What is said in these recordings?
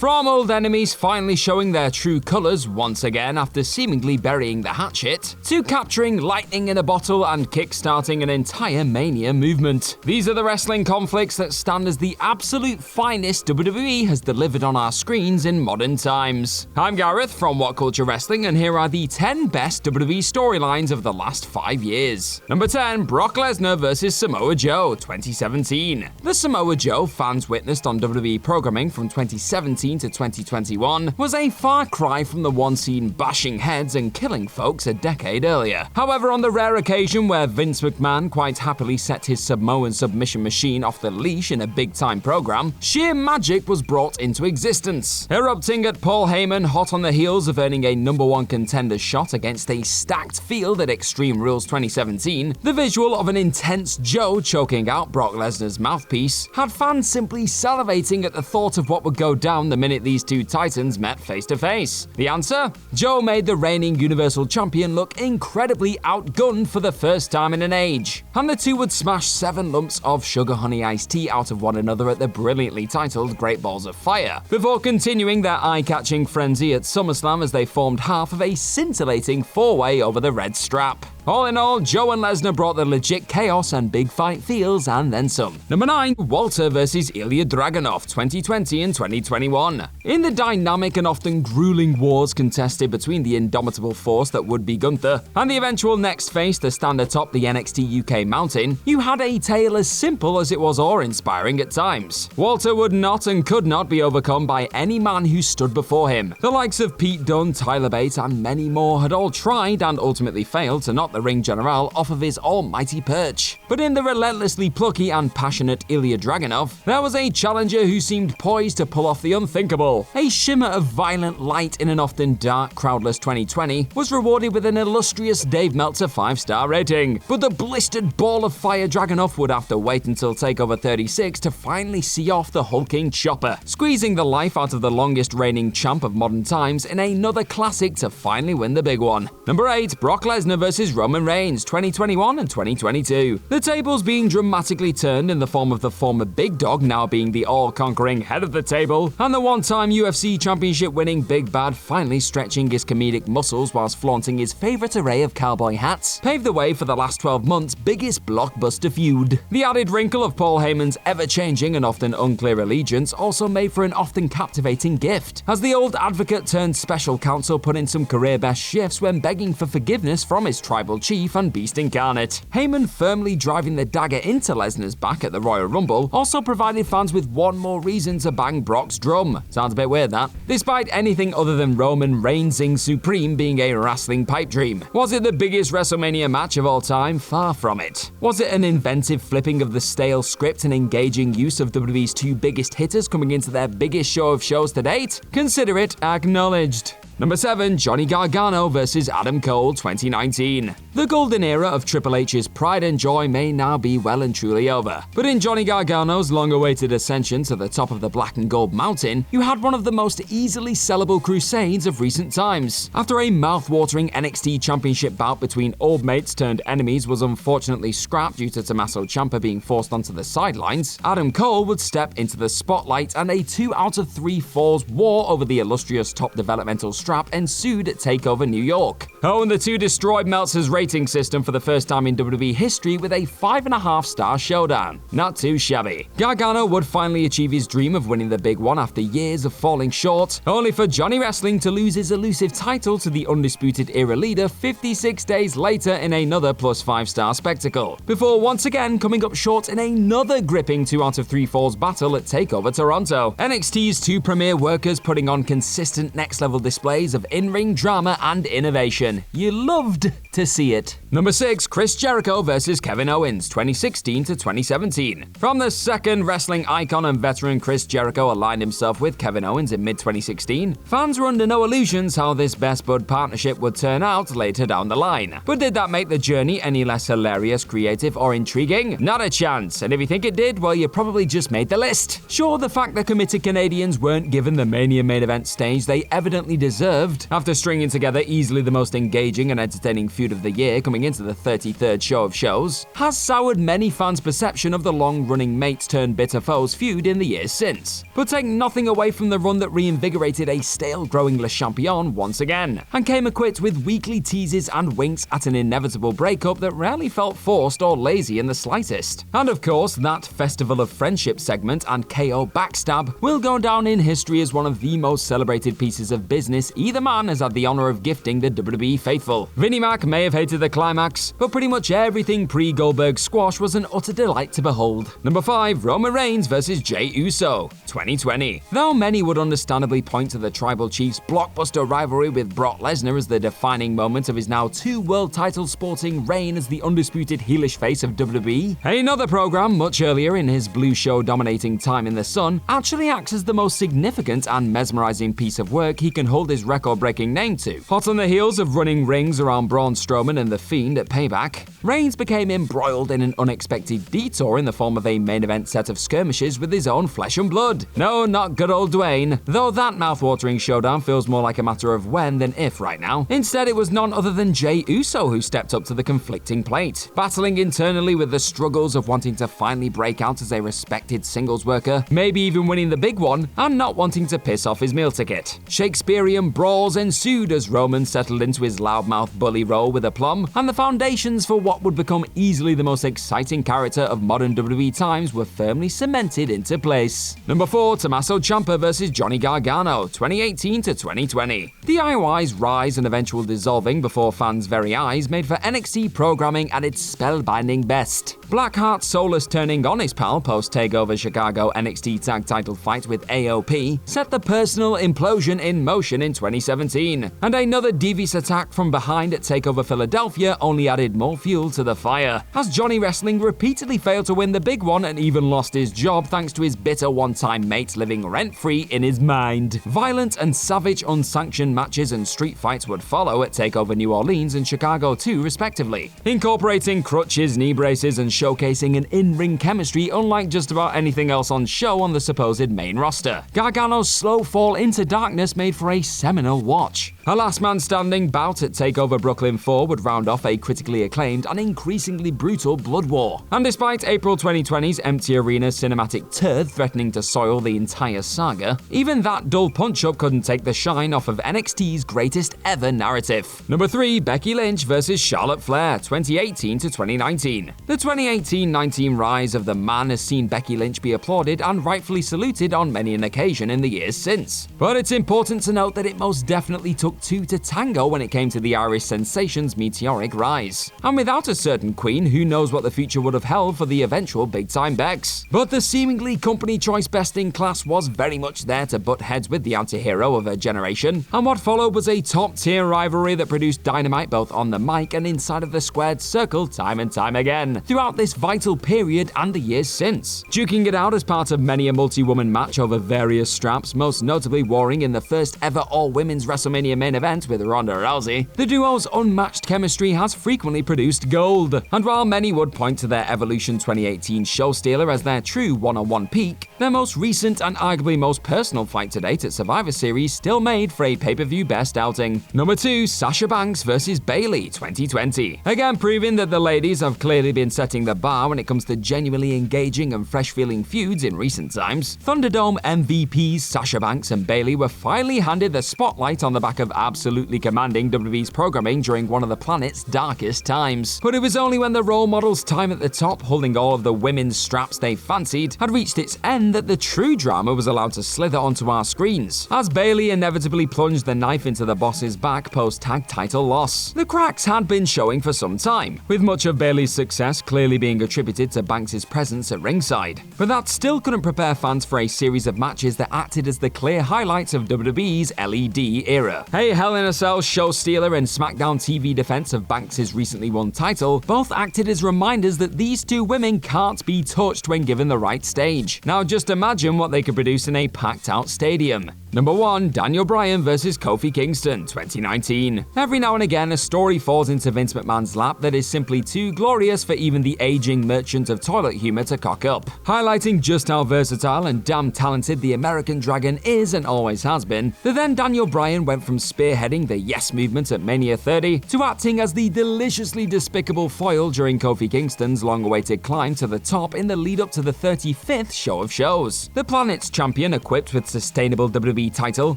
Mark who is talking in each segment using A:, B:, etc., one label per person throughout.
A: From old enemies finally showing their true colors once again after seemingly burying the hatchet, to capturing lightning in a bottle and kickstarting an entire Mania movement. These are the wrestling conflicts that stand as the absolute finest WWE has delivered on our screens in modern times. I'm Gareth from What Culture Wrestling, and here are the 10 best WWE storylines of the last 5 years. Number 10, Brock Lesnar vs Samoa Joe, 2017. The Samoa Joe fans witnessed on WWE programming from 2017 to 2021 was a far cry from the one seen bashing heads and killing folks a decade earlier. However, on the rare occasion where Vince McMahon quite happily set his Samoan submission machine off the leash in a big-time program, sheer magic was brought into existence. Erupting at Paul Heyman hot on the heels of earning a #1 contender shot against a stacked field at Extreme Rules 2017, the visual of an intense Joe choking out Brock Lesnar's mouthpiece had fans simply salivating at the thought of what would go down the minute these two titans met face to face. The answer? Joe made the reigning Universal Champion look incredibly outgunned for the first time in an age, and the two would smash 7 lumps of sugar honey iced tea out of one another at the brilliantly titled Great Balls of Fire, before continuing their eye-catching frenzy at SummerSlam as they formed half of a scintillating 4-way over the red strap. All in all, Joe and Lesnar brought the legit chaos and big fight feels and then some. Number 9, Walter vs ILJA Dragunov, 2020 and 2021. In the dynamic and often grueling wars contested between the indomitable force that would be Gunther and the eventual next face to stand atop the NXT UK mountain, you had a tale as simple as it was awe-inspiring at times. Walter would not and could not be overcome by any man who stood before him. The likes of Pete Dunne, Tyler Bate, and many more had all tried and ultimately failed to knock the ring general off of his almighty perch. But in the relentlessly plucky and passionate ILJA Dragunov, there was a challenger who seemed poised to pull off the unthinkable. A shimmer of violent light in an often dark, crowdless 2020 was rewarded with an illustrious Dave Meltzer 5-star rating. But the blistered ball of fire Dragunov would have to wait until TakeOver 36 to finally see off the hulking chopper, squeezing the life out of the longest reigning champ of modern times in another classic to finally win the big one. Number 8, Brock Lesnar vs Roman Reigns, 2021 and 2022. The tables being dramatically turned in the form of the former big dog now being the all-conquering head of the table, and the one-time UFC championship winning Big Bad finally stretching his comedic muscles whilst flaunting his favorite array of cowboy hats, paved the way for the last 12 months' biggest blockbuster feud. The added wrinkle of Paul Heyman's ever-changing and often unclear allegiance also made for an often captivating gift, as the old advocate turned special counsel put in some career-best shifts when begging for forgiveness from his tribal chief and beast incarnate. Heyman firmly driving the dagger into Lesnar's back at the Royal Rumble also provided fans with one more reason to bang Brock's drum. Sounds a bit weird, that. Despite anything other than Roman reigning supreme being a wrestling pipe dream. Was it the biggest WrestleMania match of all time? Far from it. Was it an inventive flipping of the stale script and engaging use of WWE's 2 biggest hitters coming into their biggest show of shows to date? Consider it acknowledged. Number 7, Johnny Gargano vs Adam Cole, 2019. The golden era of Triple H's pride and joy may now be well and truly over. But in Johnny Gargano's long-awaited ascension to the top of the black and gold mountain, you had one of the most easily sellable crusades of recent times. After a mouth-watering NXT championship bout between old mates turned enemies was unfortunately scrapped due to Tommaso Ciampa being forced onto the sidelines, Adam Cole would step into the spotlight and a 2 out of 3 falls war over the illustrious top developmental strap ensued at TakeOver New York. Oh, and the two destroyed Meltzer's rating system for the first time in WWE history with a 5.5-star showdown. Not too shabby. Gargano would finally achieve his dream of winning the big one after years of falling short, only for Johnny Wrestling to lose his elusive title to the undisputed era leader 56 days later in another +5-star spectacle, before once again coming up short in another gripping 2 out of 3 falls battle at TakeOver Toronto. NXT's 2 premier workers putting on consistent next-level displays of in-ring drama and innovation. You loved to see it. Number 6, Chris Jericho vs Kevin Owens, 2016 to 2017. From the second wrestling icon and veteran Chris Jericho aligned himself with Kevin Owens in mid-2016, fans were under no illusions how this best bud partnership would turn out later down the line. But did that make the journey any less hilarious, creative, or intriguing? Not a chance. And if you think it did, well, you probably just made the list. Sure, the fact that committed Canadians weren't given the Mania main event stage they evidently deserved deserved. After stringing together easily the most engaging and entertaining feud of the year coming into the 33rd show of shows, has soured many fans' perception of the long-running mates-turn-bitter foes feud in the years since. But take nothing away from the run that reinvigorated a stale-growing Le Champion once again, and came equipped with weekly teases and winks at an inevitable breakup that rarely felt forced or lazy in the slightest. And of course, that Festival of Friendship segment and KO backstab will go down in history as one of the most celebrated pieces of business either man has had the honor of gifting the WWE faithful. Vinnie Mac may have hated the climax, but pretty much everything pre-Goldberg squash was an utter delight to behold. Number 5, Roman Reigns vs Jey Uso, 2020. Though many would understandably point to the Tribal Chief's blockbuster rivalry with Brock Lesnar as the defining moment of his now 2 world titles sporting reign as the undisputed heelish face of WWE, another program much earlier in his Blue Show dominating time in the sun actually acts as the most significant and mesmerizing piece of work he can hold his record-breaking name to. Hot on the heels of running rings around Braun Strowman and The Fiend at Payback, Reigns became embroiled in an unexpected detour in the form of a main event set of skirmishes with his own flesh and blood. No, not good old Dwayne, though that mouth-watering showdown feels more like a matter of when than if right now. Instead, it was none other than Jey Uso who stepped up to the conflicting plate, battling internally with the struggles of wanting to finally break out as a respected singles worker, maybe even winning the big one, and not wanting to piss off his meal ticket. Shakespearean brawls ensued as Roman settled into his loudmouth bully role with aplomb, and the foundations for what would become easily the most exciting character of modern WWE times were firmly cemented into place. Number 4, Tommaso Ciampa vs Johnny Gargano, 2018 to 2020. The DIY's rise and eventual dissolving before fans' very eyes made for NXT programming at its spellbinding best. Blackheart soulless turning on his pal post-takeover Chicago NXT tag title fight with AOP set the personal implosion in motion in 2017, and another devious attack from behind at TakeOver Philadelphia only added more fuel to the fire, as Johnny Wrestling repeatedly failed to win the big one and even lost his job thanks to his bitter one-time mate living rent-free in his mind. Violent and savage unsanctioned matches and street fights would follow at TakeOver New Orleans and Chicago too, respectively, incorporating crutches, knee braces, and showcasing an in-ring chemistry unlike just about anything else on show on the supposed main roster. Gargano's slow fall into darkness made for a seminal watch. A last man standing bout at TakeOver Brooklyn 4 would round off a critically acclaimed and increasingly brutal blood war. And despite April 2020's empty arena cinematic turd threatening to soil the entire saga, even that dull punch-up couldn't take the shine off of NXT's greatest ever narrative. Number 3, Becky Lynch vs Charlotte Flair, 2018 to 2019. The 2018-19 rise of the man has seen Becky Lynch be applauded and rightfully saluted on many an occasion in the years since. But it's important to note that it most definitely took 2 to tango when it came to the Irish sensation's meteoric rise. And without a certain queen, who knows what the future would have held for the eventual big-time Becks. But the seemingly company choice best in class was very much there to butt heads with the anti-hero of her generation, and what followed was a top-tier rivalry that produced dynamite both on the mic and inside of the squared circle time and time again, throughout this vital period and the years since. Duking it out as part of many a multi-woman match over various straps, most notably warring in the first ever all-women's WrestleMania main event with Ronda Rousey, the duo's unmatched chemistry has frequently produced gold. And while many would point to their Evolution 2018 show stealer as their true one-on-one peak, their most recent and arguably most personal fight to date at Survivor Series still made for a pay-per-view best outing. Number 2, Sasha Banks vs Bayley, 2020. Again proving that the ladies have clearly been setting the bar when it comes to genuinely engaging and fresh-feeling feuds in recent times, Thunderdome MVPs Sasha Banks and Bayley were finally handed the spotlight on the back of absolutely commanding WWE's programming during one of the planet's darkest times. But it was only when the role model's time at the top, holding all of the women's straps they fancied, had reached its end that the true drama was allowed to slither onto our screens, as Bayley inevitably plunged the knife into the boss's back post-tag title loss. The cracks had been showing for some time, with much of Bayley's success clearly being attributed to Banks' presence at ringside. But that still couldn't prepare fans for a series of matches that acted as the clear highlights of WWE's LED era. A Hell in a Cell show stealer and SmackDown TV defense of Banks' recently won title both acted as reminders that these two women can't be touched when given the right stage. Now just imagine what they could produce in a packed-out stadium. Number 1, Daniel Bryan vs Kofi Kingston, 2019. Every now and again, a story falls into Vince McMahon's lap that is simply too glorious for even the aging merchant of toilet humor to cock up, highlighting just how versatile and damn talented the American Dragon is and always has been. The then Daniel Bryan went from spearheading the Yes movement at Mania 30 to acting as the deliciously despicable foil during Kofi Kingston's long-awaited climb to the top in the lead-up to the 35th show of shows. The Planet's champion, equipped with sustainable WWE title,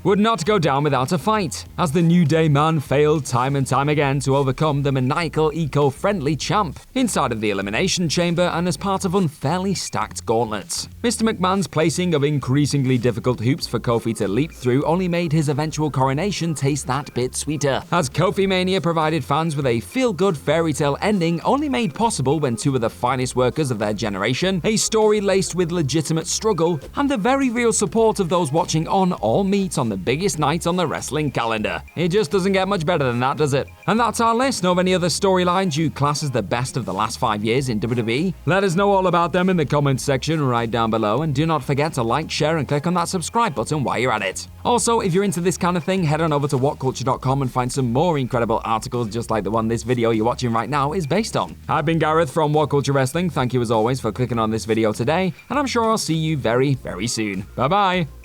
A: would not go down without a fight, as the New Day man failed time and time again to overcome the maniacal, eco-friendly champ inside of the Elimination Chamber and as part of unfairly stacked gauntlets. Mr. McMahon's placing of increasingly difficult hoops for Kofi to leap through only made his eventual coronation taste that bit sweeter, as Kofi Mania provided fans with a feel-good fairy tale ending only made possible when two of the finest workers of their generation, a story laced with legitimate struggle, and the very real support of those watching on all meet on the biggest night on the wrestling calendar. It just doesn't get much better than that, does it? And that's our list. Know of any other storylines you class as the best of the last 5 years in WWE? Let us know all about them in the comments section right down below, and do not forget to like, share, and click on that subscribe button while you're at it. Also, if you're into this kind of thing, head on over to whatculture.com and find some more incredible articles just like the one this video you're watching right now is based on. I've been Gareth from What Culture Wrestling. Thank you as always for clicking on this video today, and I'm sure I'll see you very, very soon. Bye bye!